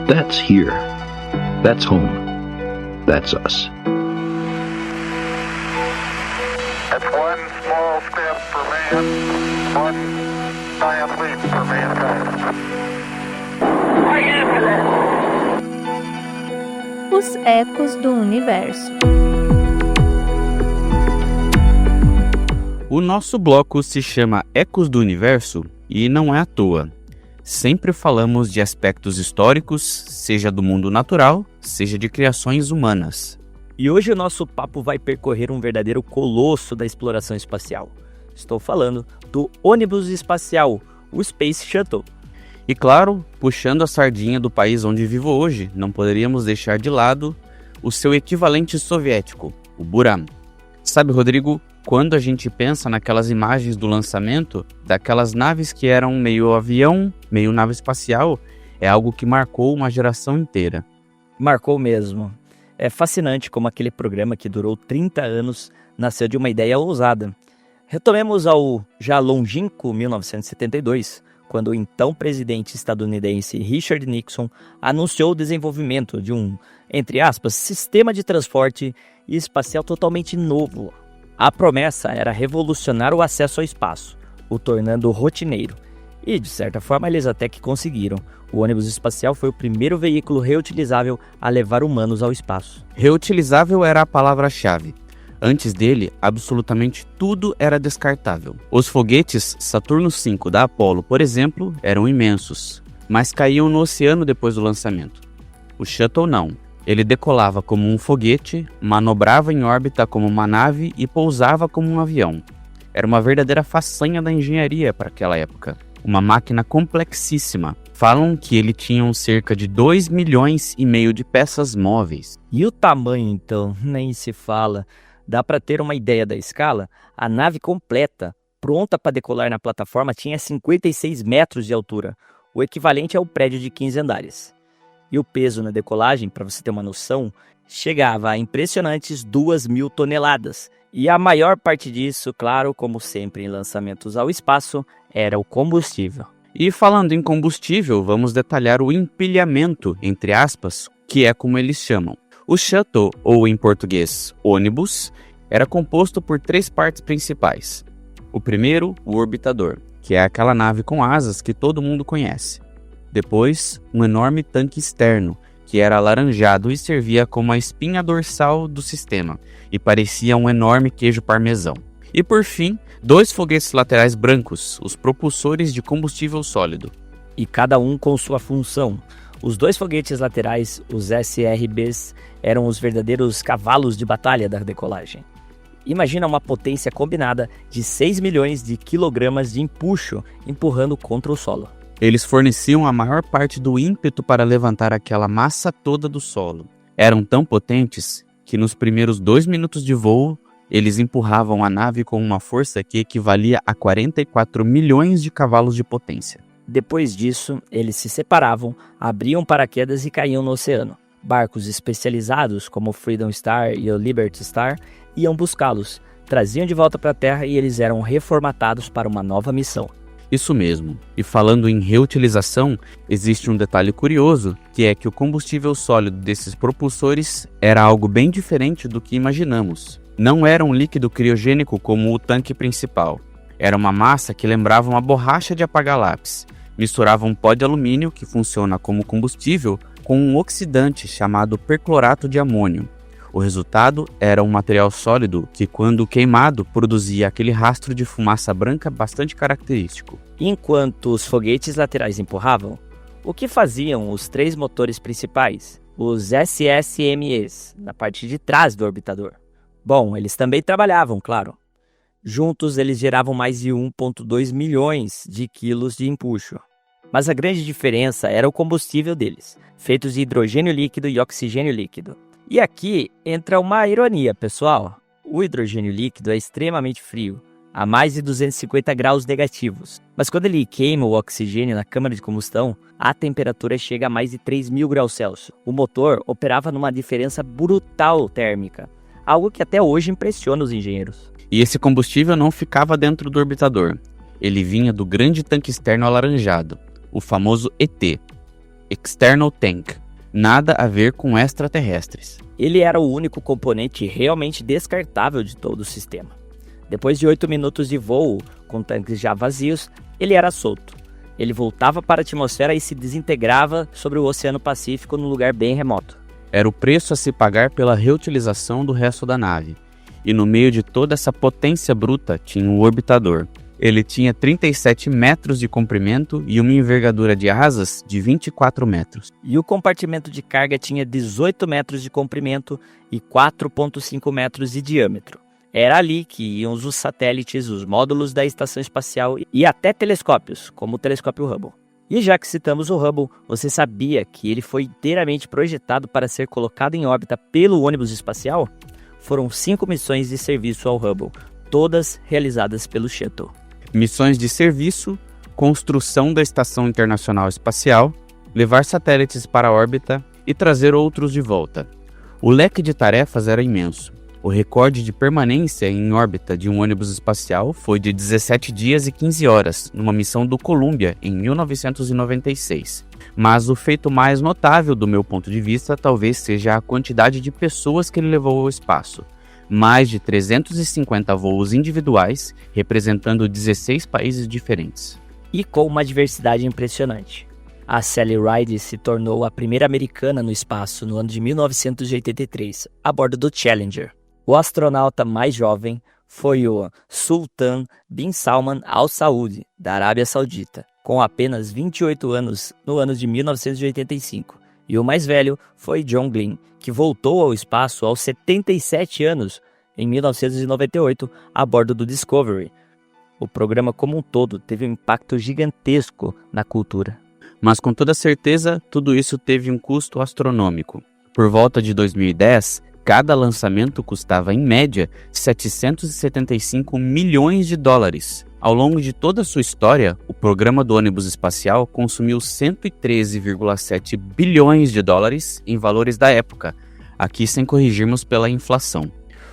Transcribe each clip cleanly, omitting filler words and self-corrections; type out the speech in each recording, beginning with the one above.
That's here. That's home. That's us. That's one small step for man, one giant leap for mankind. Os ecos do universo. O nosso bloco se chama Ecos do Universo e não é à toa. Sempre falamos de aspectos históricos, seja do mundo natural, seja de criações humanas. E hoje o nosso papo vai percorrer um verdadeiro colosso da exploração espacial. Estou falando do ônibus espacial, o Space Shuttle. E claro, puxando a sardinha do país onde vivo hoje, não poderíamos deixar de lado o seu equivalente soviético, o Buran. Sabe, Rodrigo, quando a gente pensa naquelas imagens do lançamento, daquelas naves que eram meio avião, meio nave espacial, é algo que marcou uma geração inteira. Marcou mesmo. É fascinante como aquele programa que durou 30 anos nasceu de uma ideia ousada. Retomemos ao já longínquo 1972, quando o então presidente estadunidense Richard Nixon anunciou o desenvolvimento de um, entre aspas, sistema de transporte espacial totalmente novo. A promessa era revolucionar o acesso ao espaço, o tornando rotineiro. E, de certa forma, eles até que conseguiram. O ônibus espacial foi o primeiro veículo reutilizável a levar humanos ao espaço. Reutilizável era a palavra-chave. Antes dele, absolutamente tudo era descartável. Os foguetes Saturno V da Apollo, por exemplo, eram imensos, mas caíam no oceano depois do lançamento. O Shuttle não. Ele decolava como um foguete, manobrava em órbita como uma nave e pousava como um avião. Era uma verdadeira façanha da engenharia para aquela época. Uma máquina complexíssima. Falam que ele tinha cerca de 2,5 milhões de peças móveis. E o tamanho, então, nem se fala. Dá para ter uma ideia da escala? A nave completa, pronta para decolar na plataforma, tinha 56 metros de altura, o equivalente ao prédio de 15 andares. E o peso na decolagem, para você ter uma noção, chegava a impressionantes 2.000 toneladas. E a maior parte disso, claro, como sempre em lançamentos ao espaço, era o combustível. E falando em combustível, vamos detalhar o empilhamento, entre aspas, que é como eles chamam. O Shuttle, ou em português, ônibus, era composto por 3 partes principais. O primeiro, o orbitador, que é aquela nave com asas que todo mundo conhece. Depois, um enorme tanque externo, que era alaranjado e servia como a espinha dorsal do sistema, e parecia um enorme queijo parmesão. E por fim, 2 foguetes laterais brancos, os propulsores de combustível sólido. E cada um com sua função. Os 2 foguetes laterais, os SRBs, eram os verdadeiros cavalos de batalha da decolagem. Imagina uma potência combinada de 6 milhões de quilogramas de empuxo empurrando contra o solo. Eles forneciam a maior parte do ímpeto para levantar aquela massa toda do solo. Eram tão potentes que nos primeiros 2 minutos de voo, eles empurravam a nave com uma força que equivalia a 44 milhões de cavalos de potência. Depois disso, eles se separavam, abriam paraquedas e caíam no oceano. Barcos especializados, como o Freedom Star e o Liberty Star, iam buscá-los, traziam de volta para a Terra e eles eram reformatados para uma nova missão. Isso mesmo. E falando em reutilização, existe um detalhe curioso, que é que o combustível sólido desses propulsores era algo bem diferente do que imaginamos. Não era um líquido criogênico como o tanque principal. Era uma massa que lembrava uma borracha de apagar lápis. Misturava um pó de alumínio, que funciona como combustível, com um oxidante chamado perclorato de amônio. O resultado era um material sólido que, quando queimado, produzia aquele rastro de fumaça branca bastante característico. Enquanto os foguetes laterais empurravam, o que faziam os 3 motores principais, os SSMEs, na parte de trás do orbitador? Bom, eles também trabalhavam, claro. Juntos, eles geravam mais de 1,2 milhões de quilos de empuxo. Mas a grande diferença era o combustível deles, feitos de hidrogênio líquido e oxigênio líquido. E aqui entra uma ironia, pessoal. O hidrogênio líquido é extremamente frio, a mais de 250 graus negativos. Mas quando ele queima o oxigênio na câmara de combustão, a temperatura chega a mais de 3.000 graus Celsius. O motor operava numa diferença brutal térmica, algo que até hoje impressiona os engenheiros. E esse combustível não ficava dentro do orbitador. Ele vinha do grande tanque externo alaranjado, o famoso ET. External Tank. Nada a ver com extraterrestres. Ele era o único componente realmente descartável de todo o sistema. Depois de 8 minutos de voo, com tanques já vazios, ele era solto. Ele voltava para a atmosfera e se desintegrava sobre o Oceano Pacífico num lugar bem remoto. Era o preço a se pagar pela reutilização do resto da nave. E no meio de toda essa potência bruta tinha um orbitador. Ele tinha 37 metros de comprimento e uma envergadura de asas de 24 metros. E o compartimento de carga tinha 18 metros de comprimento e 4,5 metros de diâmetro. Era ali que iam os satélites, os módulos da estação espacial e até telescópios, como o telescópio Hubble. E já que citamos o Hubble, você sabia que ele foi inteiramente projetado para ser colocado em órbita pelo ônibus espacial? Foram 5 missões de serviço ao Hubble, todas realizadas pelo Shuttle. Missões de serviço, construção da Estação Internacional Espacial, levar satélites para a órbita e trazer outros de volta. O leque de tarefas era imenso. O recorde de permanência em órbita de um ônibus espacial foi de 17 dias e 15 horas, numa missão do Columbia, em 1996. Mas o feito mais notável do meu ponto de vista talvez seja a quantidade de pessoas que ele levou ao espaço. Mais de 350 voos individuais, representando 16 países diferentes. E com uma diversidade impressionante. A Sally Ride se tornou a primeira americana no espaço no ano de 1983, a bordo do Challenger. O astronauta mais jovem foi o Sultan bin Salman Al Saud, da Arábia Saudita, com apenas 28 anos no ano de 1985. E o mais velho foi John Glenn, que voltou ao espaço aos 77 anos, em 1998, a bordo do Discovery. O programa como um todo teve um impacto gigantesco na cultura. Mas com toda certeza, tudo isso teve um custo astronômico. Por volta de 2010, cada lançamento custava, em média, 775 milhões de dólares. Ao longo de toda a sua história, o programa do ônibus espacial consumiu 113,7 bilhões de dólares em valores da época, aqui sem corrigirmos pela inflação.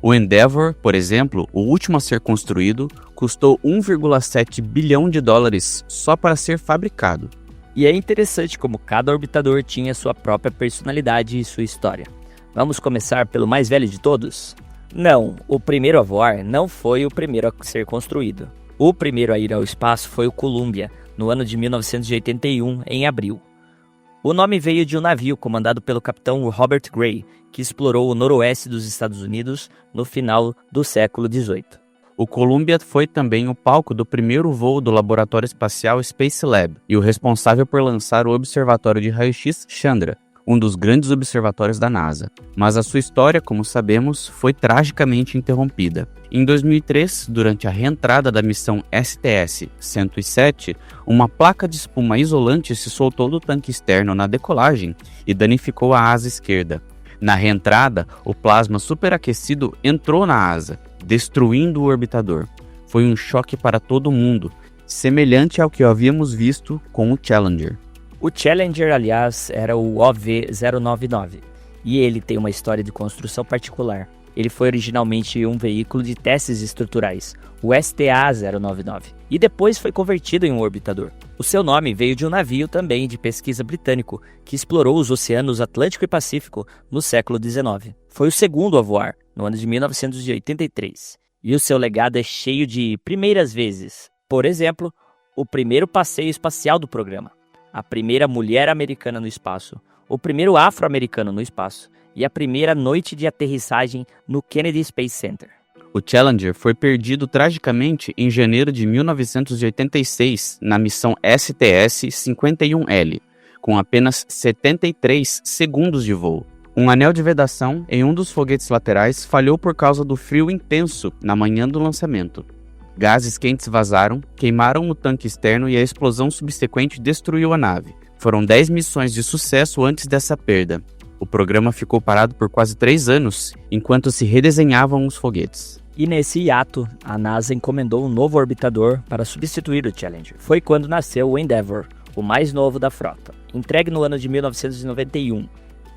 O Endeavour, por exemplo, o último a ser construído, custou 1,7 bilhão de dólares só para ser fabricado. E é interessante como cada orbitador tinha sua própria personalidade e sua história. Vamos começar pelo mais velho de todos? Não, o primeiro a voar não foi o primeiro a ser construído. O primeiro a ir ao espaço foi o Columbia, no ano de 1981, em abril. O nome veio de um navio comandado pelo capitão Robert Gray, que explorou o noroeste dos Estados Unidos no final do século XVIII. O Columbia foi também o palco do primeiro voo do Laboratório Espacial Space Lab e o responsável por lançar o Observatório de Raio-X Chandra, um dos grandes observatórios da NASA. Mas a sua história, como sabemos, foi tragicamente interrompida. Em 2003, durante a reentrada da missão STS-107, uma placa de espuma isolante se soltou do tanque externo na decolagem e danificou a asa esquerda. Na reentrada, o plasma superaquecido entrou na asa, destruindo o orbitador. Foi um choque para todo mundo, semelhante ao que havíamos visto com o Challenger. O Challenger, aliás, era o OV-099, e ele tem uma história de construção particular. Ele foi originalmente um veículo de testes estruturais, o STA-099, e depois foi convertido em um orbitador. O seu nome veio de um navio também de pesquisa britânico, que explorou os oceanos Atlântico e Pacífico no século XIX. Foi o segundo a voar, no ano de 1983, e o seu legado é cheio de primeiras vezes. Por exemplo, o primeiro passeio espacial do programa, a primeira mulher americana no espaço, o primeiro afro-americano no espaço e a primeira noite de aterrissagem no Kennedy Space Center. O Challenger foi perdido tragicamente em janeiro de 1986 na missão STS-51L, com apenas 73 segundos de voo. Um anel de vedação em um dos foguetes laterais falhou por causa do frio intenso na manhã do lançamento. Gases quentes vazaram, queimaram o tanque externo e a explosão subsequente destruiu a nave. Foram 10 missões de sucesso antes dessa perda. O programa ficou parado por quase 3 anos, enquanto se redesenhavam os foguetes. E nesse hiato, a NASA encomendou um novo orbitador para substituir o Challenger. Foi quando nasceu o Endeavour, o mais novo da frota, entregue no ano de 1991.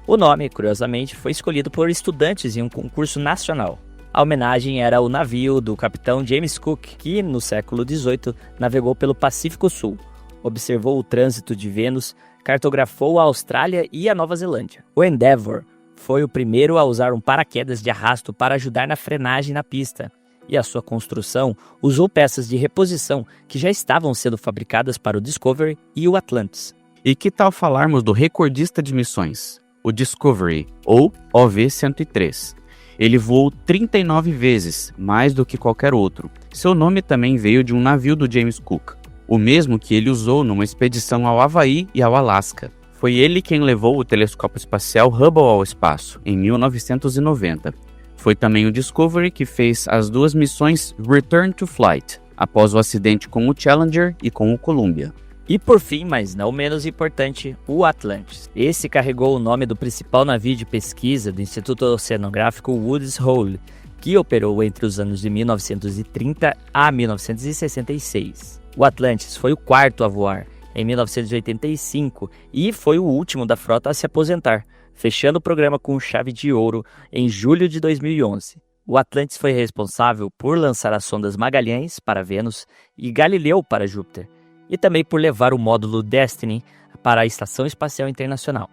O nome, curiosamente, foi escolhido por estudantes em um concurso nacional. A homenagem era o navio do capitão James Cook, que, no século XVIII, navegou pelo Pacífico Sul, observou o trânsito de Vênus, cartografou a Austrália e a Nova Zelândia. O Endeavour foi o primeiro a usar um paraquedas de arrasto para ajudar na frenagem na pista, e a sua construção usou peças de reposição que já estavam sendo fabricadas para o Discovery e o Atlantis. E que tal falarmos do recordista de missões, o Discovery, ou OV-103? Ele voou 39 vezes, mais do que qualquer outro. Seu nome também veio de um navio do James Cook, o mesmo que ele usou numa expedição ao Havaí e ao Alasca. Foi ele quem levou o telescópio espacial Hubble ao espaço, em 1990. Foi também o Discovery que fez as 2 missões Return to Flight, após o acidente com o Challenger e com o Columbia. E por fim, mas não menos importante, o Atlantis. Esse carregou o nome do principal navio de pesquisa do Instituto Oceanográfico Woods Hole, que operou entre os anos de 1930 a 1966. O Atlantis foi o 4º a voar, em 1985, e foi o último da frota a se aposentar, fechando o programa com chave de ouro em julho de 2011. O Atlantis foi responsável por lançar as sondas Magalhães para Vênus e Galileu para Júpiter, e também por levar o módulo Destiny para a Estação Espacial Internacional.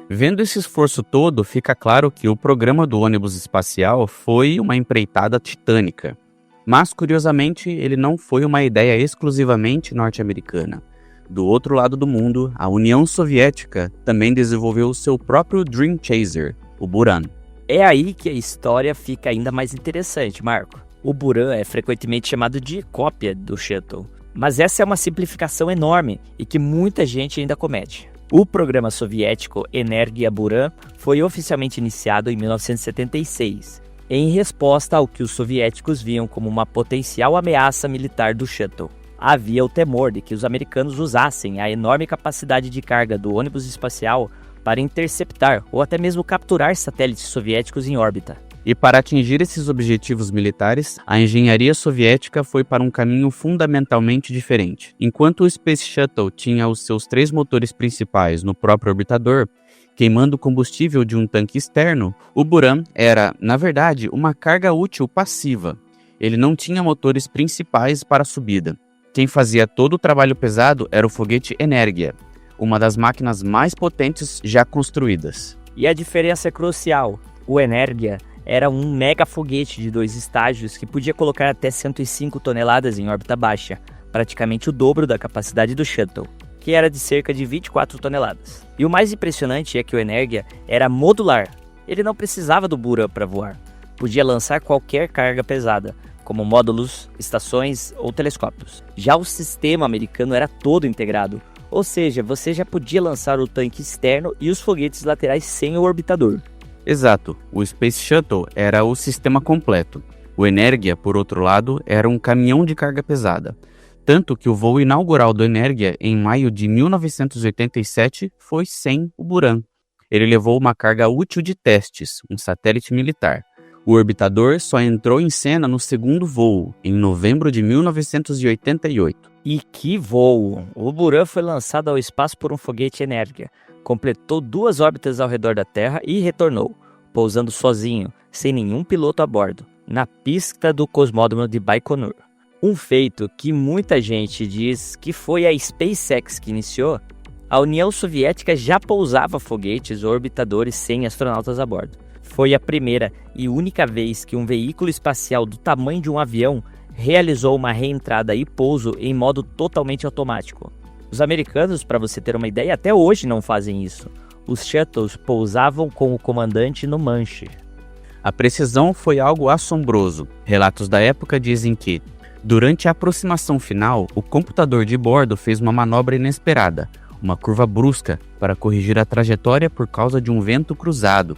Vendo esse esforço todo, fica claro que o programa do ônibus espacial foi uma empreitada titânica. Mas, curiosamente, ele não foi uma ideia exclusivamente norte-americana. Do outro lado do mundo, a União Soviética também desenvolveu o seu próprio Dream Chaser, o Buran. É aí que a história fica ainda mais interessante, Marco. O Buran é frequentemente chamado de cópia do Shuttle, mas essa é uma simplificação enorme e que muita gente ainda comete. O programa soviético Energia Buran foi oficialmente iniciado em 1976, em resposta ao que os soviéticos viam como uma potencial ameaça militar do Shuttle. Havia o temor de que os americanos usassem a enorme capacidade de carga do ônibus espacial para interceptar ou até mesmo capturar satélites soviéticos em órbita. E para atingir esses objetivos militares, a engenharia soviética foi para um caminho fundamentalmente diferente. Enquanto o Space Shuttle tinha os seus 3 motores principais no próprio orbitador, queimando combustível de um tanque externo, o Buran era, na verdade, uma carga útil passiva. Ele não tinha motores principais para a subida. Quem fazia todo o trabalho pesado era o foguete Energia, uma das máquinas mais potentes já construídas. E a diferença é crucial. O Energia era um mega foguete de 2 estágios que podia colocar até 105 toneladas em órbita baixa, praticamente o dobro da capacidade do Shuttle, que era de cerca de 24 toneladas. E o mais impressionante é que o Energia era modular. Ele não precisava do Buran para voar. Podia lançar qualquer carga pesada, como módulos, estações ou telescópios. Já o sistema americano era todo integrado, ou seja, você já podia lançar o tanque externo e os foguetes laterais sem o orbitador. Exato, o Space Shuttle era o sistema completo. O Energia, por outro lado, era um caminhão de carga pesada. Tanto que o voo inaugural do Energia, em maio de 1987, foi sem o Buran. Ele levou uma carga útil de testes, um satélite militar. O orbitador só entrou em cena no segundo voo, em novembro de 1988. E que voo! O Buran foi lançado ao espaço por um foguete Energia, completou 2 órbitas ao redor da Terra e retornou, pousando sozinho, sem nenhum piloto a bordo, na pista do cosmódromo de Baikonur. Um feito que muita gente diz que foi a SpaceX que iniciou. A União Soviética já pousava foguetes ou orbitadores sem astronautas a bordo. Foi a primeira e única vez que um veículo espacial do tamanho de um avião realizou uma reentrada e pouso em modo totalmente automático. Os americanos, para você ter uma ideia, até hoje não fazem isso. Os shuttles pousavam com o comandante no manche. A precisão foi algo assombroso. Relatos da época dizem que, durante a aproximação final, o computador de bordo fez uma manobra inesperada, uma curva brusca, para corrigir a trajetória por causa de um vento cruzado.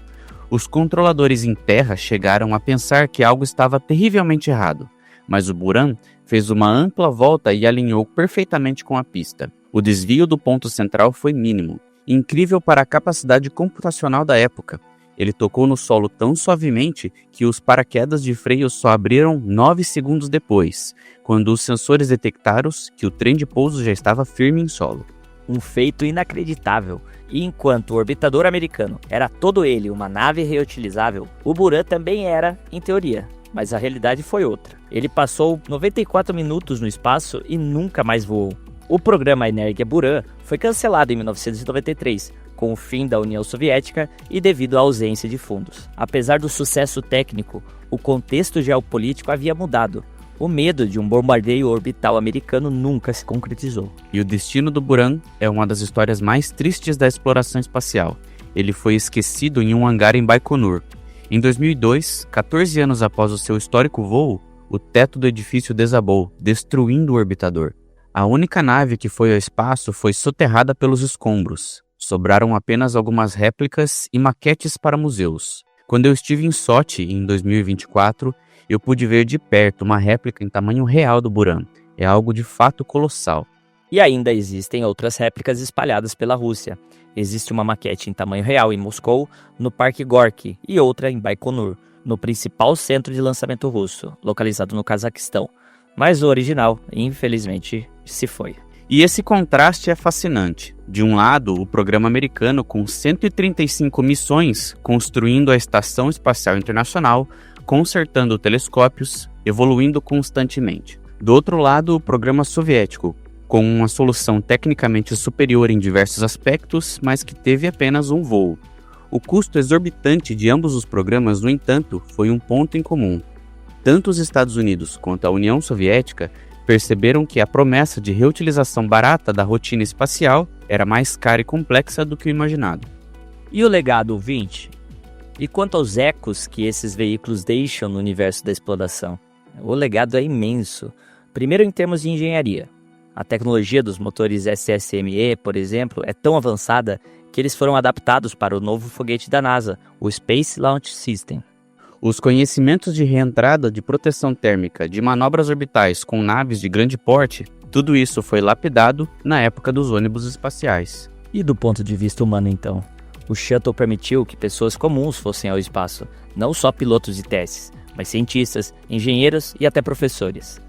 Os controladores em terra chegaram a pensar que algo estava terrivelmente errado, mas o Buran fez uma ampla volta e alinhou perfeitamente com a pista. O desvio do ponto central foi mínimo, incrível para a capacidade computacional da época. Ele tocou no solo tão suavemente que os paraquedas de freio só abriram 9 segundos depois, quando os sensores detectaram que o trem de pouso já estava firme em solo. Um feito inacreditável. E enquanto o orbitador americano era todo ele uma nave reutilizável, o Buran também era, em teoria. mas a realidade foi outra. Ele passou 94 minutos no espaço e nunca mais voou. O programa Energia Buran foi cancelado em 1993, com o fim da União Soviética e devido à ausência de fundos. Apesar do sucesso técnico, o contexto geopolítico havia mudado. O medo de um bombardeio orbital americano nunca se concretizou. E o destino do Buran é uma das histórias mais tristes da exploração espacial. Ele foi esquecido em um hangar em Baikonur. Em 2002, 14 anos após o seu histórico voo, o teto do edifício desabou, destruindo o orbitador. A única nave que foi ao espaço foi soterrada pelos escombros. Sobraram apenas algumas réplicas e maquetes para museus. Quando eu estive em Sochi, em 2024, eu pude ver de perto uma réplica em tamanho real do Buran. É algo de fato colossal. E ainda existem outras réplicas espalhadas pela Rússia. Existe uma maquete em tamanho real em Moscou, no Parque Gorky, e outra em Baikonur, no principal centro de lançamento russo, localizado no Cazaquistão. Mas o original, infelizmente, se foi. E esse contraste é fascinante. De um lado, o programa americano com 135 missões construindo a Estação Espacial Internacional, consertando telescópios, evoluindo constantemente. Do outro lado, o programa soviético, com uma solução tecnicamente superior em diversos aspectos, mas que teve apenas um voo. O custo exorbitante de ambos os programas, no entanto, foi um ponto em comum. Tanto os Estados Unidos quanto a União Soviética perceberam que a promessa de reutilização barata da rotina espacial era mais cara e complexa do que o imaginado. E o legado, ouvinte? E quanto aos ecos que esses veículos deixam no universo da exploração? O legado é imenso. Primeiro, em termos de engenharia. A tecnologia dos motores SSME, por exemplo, é tão avançada que eles foram adaptados para o novo foguete da NASA, o Space Launch System. Os conhecimentos de reentrada, de proteção térmica, de manobras orbitais com naves de grande porte, tudo isso foi lapidado na época dos ônibus espaciais. E do ponto de vista humano, então? O Shuttle permitiu que pessoas comuns fossem ao espaço, não só pilotos de testes, mas cientistas, engenheiros e até professores.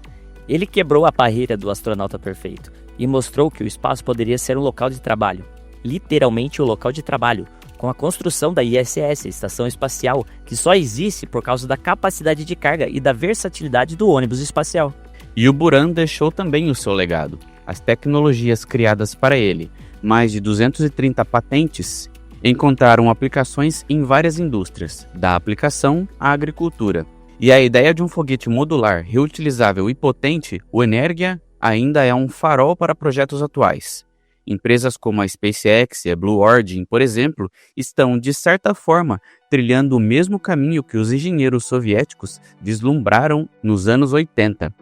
Ele quebrou a barreira do astronauta perfeito e mostrou que o espaço poderia ser um local de trabalho, literalmente o local de trabalho, com a construção da ISS, Estação Espacial, que só existe por causa da capacidade de carga e da versatilidade do ônibus espacial. E o Buran deixou também o seu legado. As tecnologias criadas para ele, mais de 230 patentes, encontraram aplicações em várias indústrias, da aplicação à agricultura. E a ideia de um foguete modular, reutilizável e potente, o Energia, ainda é um farol para projetos atuais. Empresas como a SpaceX e a Blue Origin, por exemplo, estão, de certa forma, trilhando o mesmo caminho que os engenheiros soviéticos vislumbraram nos anos 80,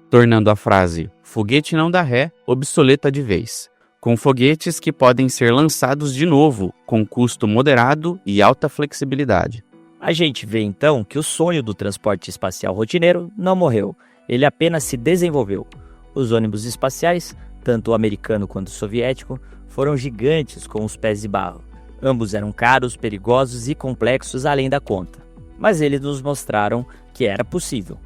tornando a frase "foguete não dá ré" obsoleta de vez, com foguetes que podem ser lançados de novo, com custo moderado e alta flexibilidade. A gente vê então que o sonho do transporte espacial rotineiro não morreu, ele apenas se desenvolveu. Os ônibus espaciais, tanto o americano quanto o soviético, foram gigantes com os pés de barro. Ambos eram caros, perigosos e complexos além da conta. Mas eles nos mostraram que era possível.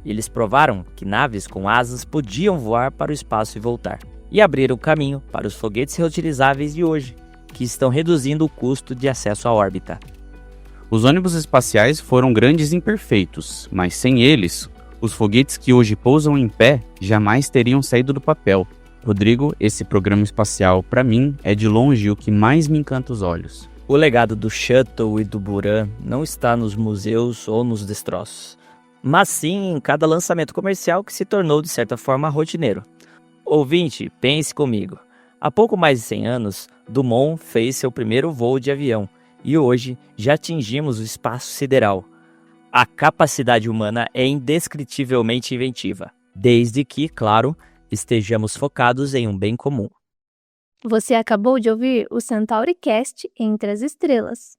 Eles provaram que naves com asas podiam voar para o espaço e voltar. E abriram o caminho para os foguetes reutilizáveis de hoje, que estão reduzindo o custo de acesso à órbita. Os ônibus espaciais foram grandes e imperfeitos, mas sem eles, os foguetes que hoje pousam em pé jamais teriam saído do papel. Rodrigo, esse programa espacial, para mim, é de longe o que mais me encanta os olhos. O legado do Shuttle e do Buran não está nos museus ou nos destroços, mas sim em cada lançamento comercial que se tornou, de certa forma, rotineiro. Ouvinte, pense comigo. Há pouco mais de 100 anos, Dumont fez seu primeiro voo de avião e hoje já atingimos o espaço sideral. A capacidade humana é indescritivelmente inventiva, desde que, claro, estejamos focados em um bem comum. Você acabou de ouvir o CentauriCast Entre as Estrelas.